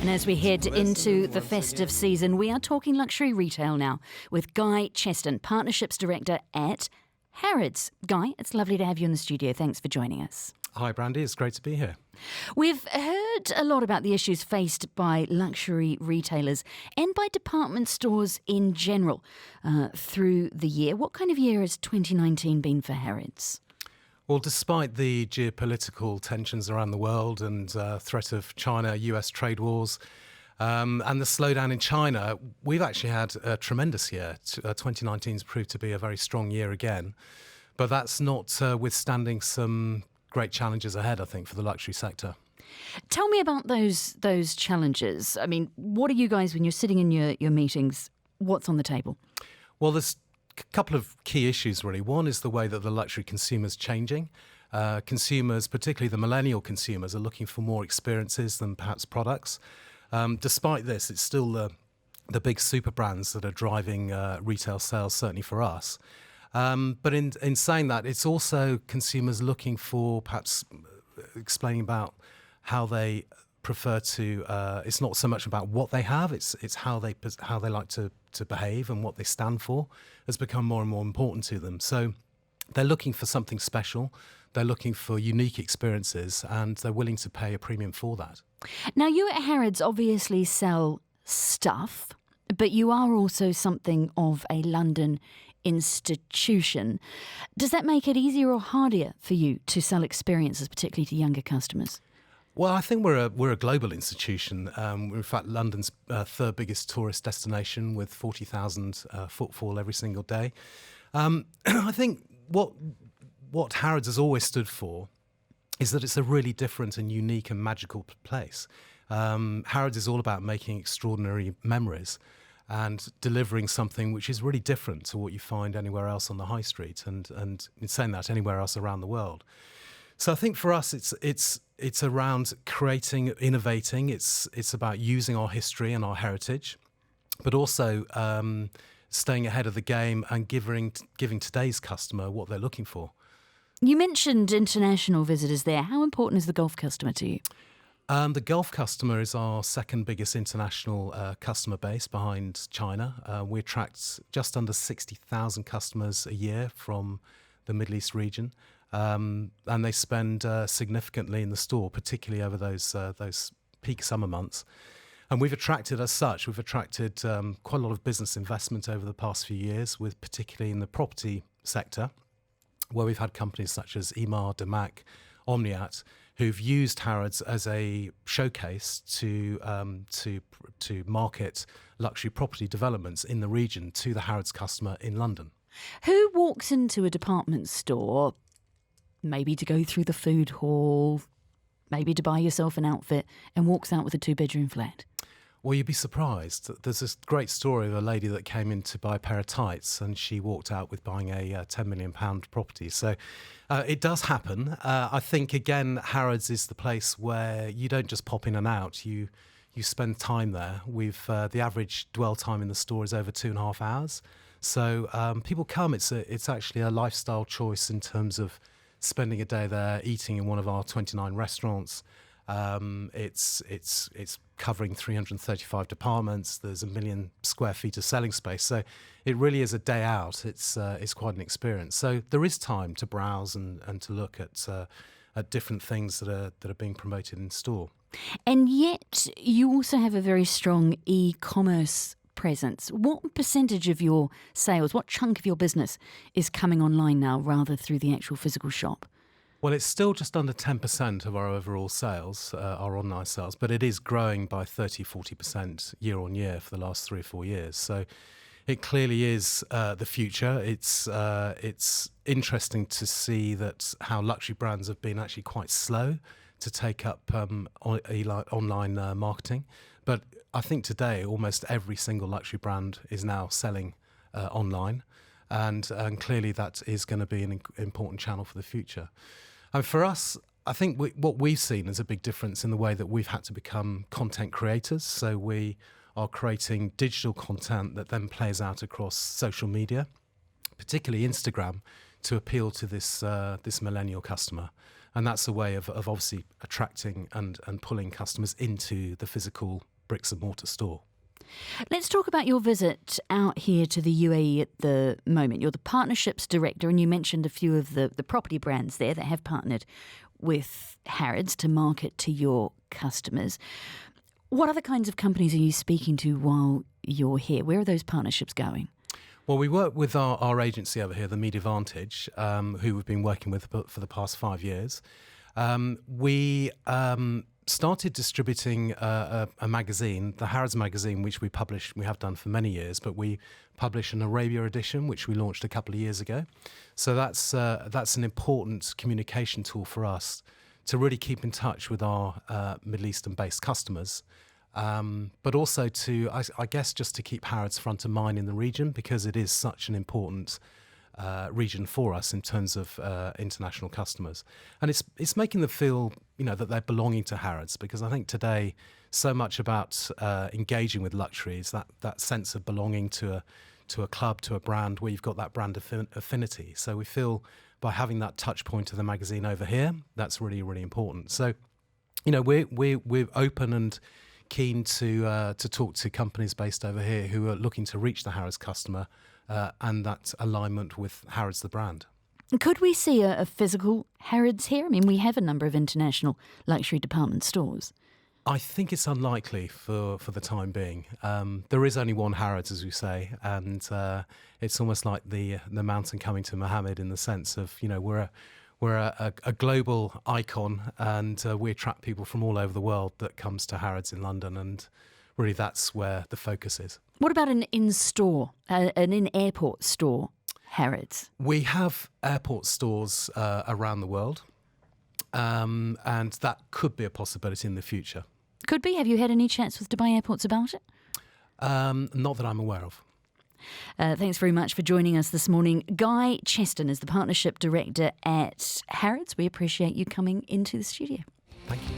And as we head into the festive season, we are talking luxury retail now with Guy Cheston, Partnerships Director at Harrods. Guy, it's lovely to have you in the studio. Thanks for joining us. Hi, Brandy. It's great to be here. We've heard a lot about the issues faced by luxury retailers and by department stores in general through the year. What kind of year has 2019 been for Harrods? Well, despite the geopolitical tensions around the world and threat of China-US trade wars and the slowdown in China, we've actually had a tremendous year. 2019's proved to be a very strong year again. But that's not withstanding some great challenges ahead, I think, for the luxury sector. Tell me about those challenges. I mean, what are you guys, when you're sitting in your meetings, what's on the table? Well, there's a couple of key issues, really. One is the way that the luxury consumer's changing. Consumers, particularly the millennial consumers, are looking for more experiences than perhaps products. Despite this, it's still the big super brands that are driving retail sales, certainly for us. But in saying that, it's also consumers looking for perhaps explaining about how they prefer to. It's not so much about what they have; it's how they like to behave and what they stand for has become more and more important to them. So they're looking for something special. They're looking for unique experiences, and they're willing to pay a premium for that. Now, you at Harrods obviously sell stuff, but you are also something of a London institution. Does that make it easier or harder for you to sell experiences, particularly to younger customers? Well, I think we're a global institution. We're in fact London's third biggest tourist destination with 40,000 footfall every single day. I think what Harrods has always stood for is that it's a really different and unique and magical place. Harrods is all about making extraordinary memories and delivering something which is really different to what you find anywhere else on the high street, and in saying that, anywhere else around the world. So I think for us, it's around creating, innovating. It's about using our history and our heritage, but also staying ahead of the game and giving today's customer what they're looking for. You mentioned international visitors there. How important is the Gulf customer to you? The Gulf customer is our second biggest international customer base behind China. We attract just under 60,000 customers a year from the Middle East region. And they spend significantly in the store, particularly over those peak summer months. And we've attracted quite a lot of business investment over the past few years, with particularly in the property sector, where we've had companies such as Emaar, Demac, Omniat, who've used Harrods as a showcase to market luxury property developments in the region to the Harrods customer in London. Who walks into a department store, maybe to go through the food hall, maybe to buy yourself an outfit, and walks out with a 2-bedroom flat? Well, you'd be surprised. There's this great story of a lady that came in to buy a pair of tights, and she walked out with buying a £10 million property. So it does happen. I think, again, Harrods is the place where you don't just pop in and out. You spend time there. The average dwell time in the store is over 2.5 hours. So people come. It's actually a lifestyle choice in terms of spending a day there, eating in one of our 29 restaurants. It's covering 335 departments. There's 1 million square feet of selling space. So it really is a day out. It's quite an experience. So there is time to browse and to look at different things that are being promoted in store. And yet you also have a very strong e-commerce presence. What percentage of your sales, what chunk of your business is coming online now rather through the actual physical shop? Well, it's still just under 10% of our overall sales, our online sales, but it is growing by 30-40% year on year for the last 3 or 4 years. So it clearly is the future. It's interesting to see that how luxury brands have been actually quite slow to take up online marketing. But I think today almost every single luxury brand is now selling online, and clearly that is going to be an important channel for the future. And for us, I think what we've seen is a big difference in the way that we've had to become content creators. So we are creating digital content that then plays out across social media, particularly Instagram, to appeal to this millennial customer. And that's a way of obviously attracting and pulling customers into the physical bricks and mortar store. Let's talk about your visit out here to the UAE at the moment. You're the partnerships director, and you mentioned a few of the property brands there that have partnered with Harrods to market to your customers. What other kinds of companies are you speaking to while you're here? Where are those partnerships going? Well, we work with our agency over here, the Media Vantage, who we've been working with for the past 5 years. We started distributing a magazine, the Harrods magazine, which we have done for many years, but we publish an Arabia edition, which we launched a couple of years ago. So that's an important communication tool for us to really keep in touch with our Middle Eastern-based customers, but also to, I guess, just to keep Harrods front of mind in the region, because it is such an important region for us in terms of international customers, and it's making them feel, that they're belonging to Harrods, because I think today so much about engaging with luxury is that sense of belonging to a club, to a brand where you've got that brand affinity. So we feel by having that touch point of the magazine over here, that's really, really important. So, we're open and keen to talk to companies based over here who are looking to reach the Harrods customer, and that alignment with Harrods the brand. Could we see a physical Harrods here? I mean, we have a number of international luxury department stores. I think it's unlikely for the time being. There is only one Harrods, as we say, and it's almost like the mountain coming to Muhammad, in the sense of, we're a global icon, and we attract people from all over the world that comes to Harrods in London, and really that's where the focus is. What about an in-store, an in-airport store, Harrods? We have airport stores around the world, and that could be a possibility in the future. Could be. Have you had any chats with Dubai Airports about it? Not that I'm aware of. Thanks very much for joining us this morning. Guy Cheston is the Partnership Director at Harrods. We appreciate you coming into the studio. Thank you.